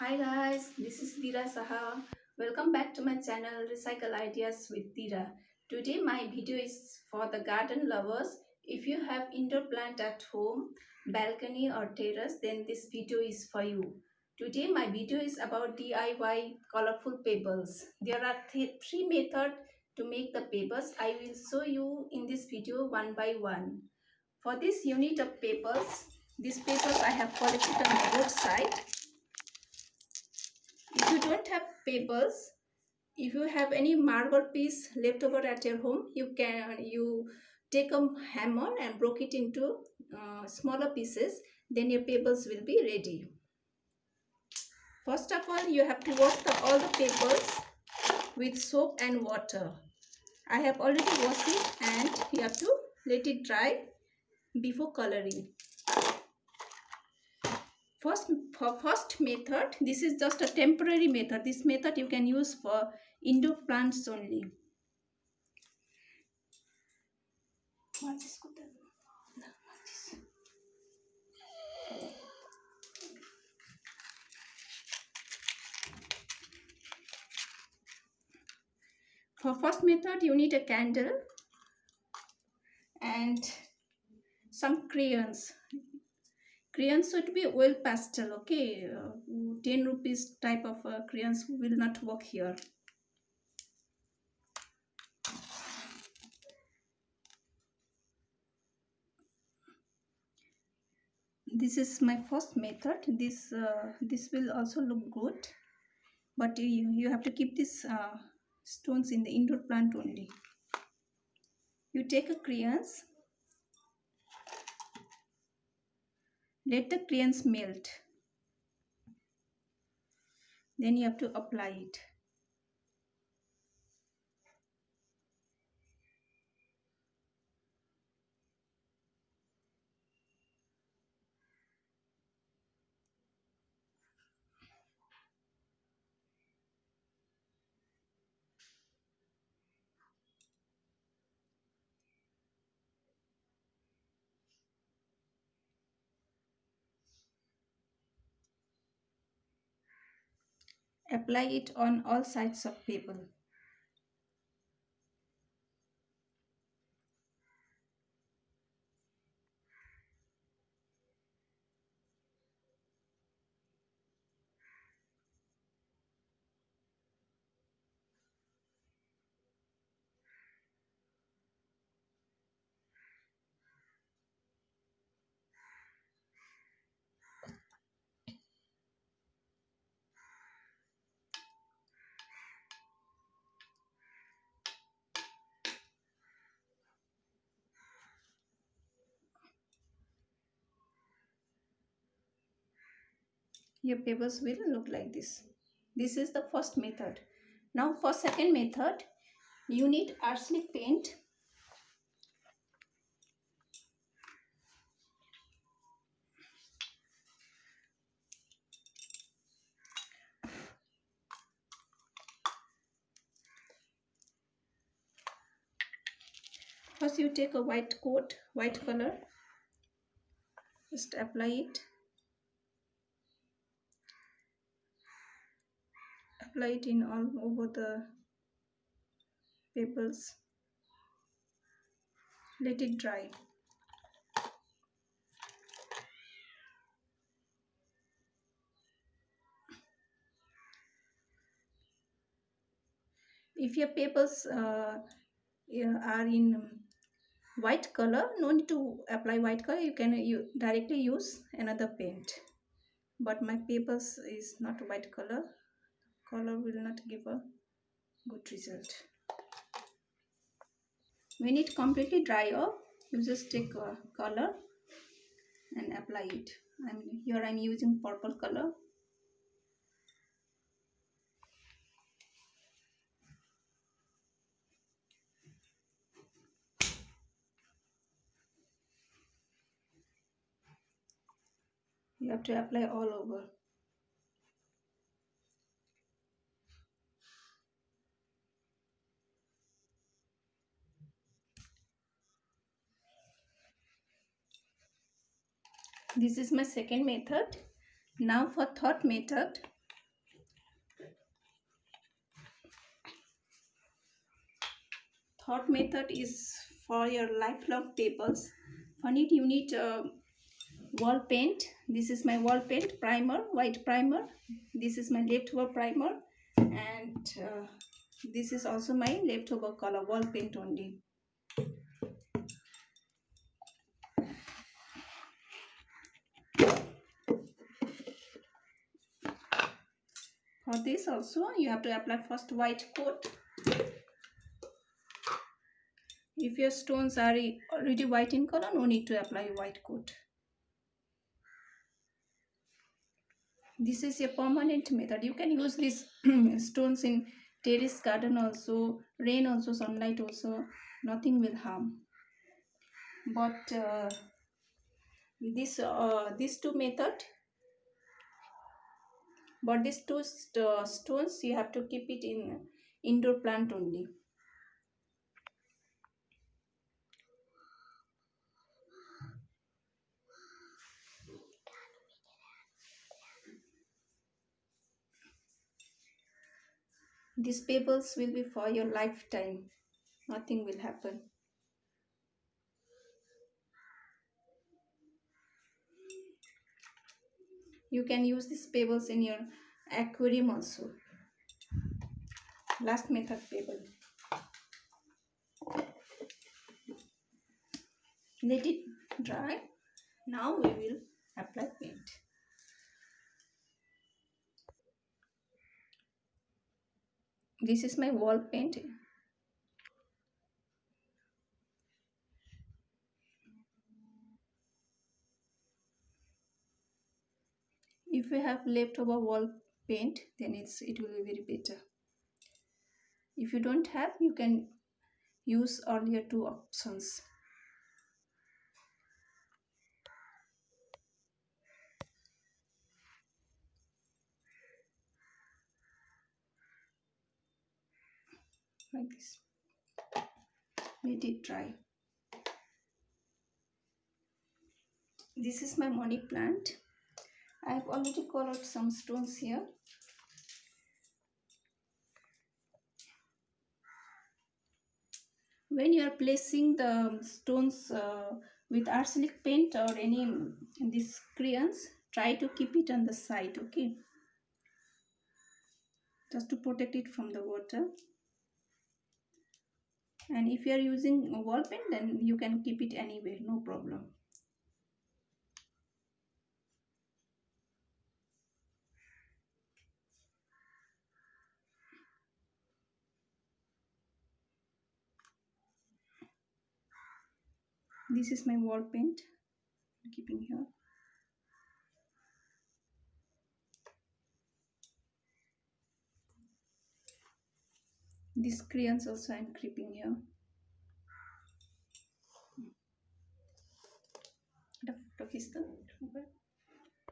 Hi guys, this is Dira Saha. Welcome back to my channel Recycle Ideas with Dira. Today my video is for the garden lovers. If you have indoor plant at home, balcony or terrace, then this video is for you. Today my video is about DIY colorful pebbles. There are three methods to make the pebbles. I will show you in this video one by one. For this unit of pebbles, these pebbles I have collected on the roadside. If you don't have pebbles, if you have any marble piece left over at your home, you take a hammer and broke it into smaller pieces. Then your pebbles will be ready. First of all, you have to wash all the pebbles with soap and water. I have already washed it, and you have to let it dry before coloring. For first method, this is just a temporary method. This method you can use for indoor plants only. For first method, you need a candle and some crayons. Crayons should be oil pastel, okay? 10 rupees type of crayons will not work here. This is my first method. This will also look good, but you have to keep these stones in the indoor plant only. You take a crayons, let the crayons melt, then you have to apply it. Apply it on all sides of paper. Your papers will look like this. This is the first method. Now for second method, you need arsenic paint. First you take a white color, just apply it. Apply it in all over the papers. Let it dry. If your papers are in white color, no need to apply white color. You directly use another paint. But my papers is not white color. Color will not give a good result. When it completely dry off, you just take a color and apply it. Here I'm using purple color. You have to apply all over. This is my second method. Now for third method, third method is for your lifelong pebbles. For it you need wall paint. This is my wall paint primer, white primer. This is my leftover primer, and this is also my leftover color wall paint only. For this also you have to apply first white coat. If your stones are already white in color, no need to apply white coat. This is a permanent method. You can use these stones in terrace garden also, rain also, sunlight also, nothing will harm. But these two method, but these two stones you have to keep it in indoor plant only. These pebbles will be for your lifetime. Nothing will happen. You can use these pebbles in your aquarium also. Last method, pebble. Let it dry. Now we will apply paint. This is my wall paint. If you have leftover wall paint, then it will be very better. If you don't have, you can use earlier two options. Like this. Let it dry. This is my money plant. I have already colored some stones here. When you are placing the stones with arsenic paint or any these crayons, try to keep it on the side, okay? Just to protect it from the water. And if you are using a wall paint, then you can keep it anywhere, no problem. This is my wall paint. I'm keeping here. These crayons also I'm keeping here.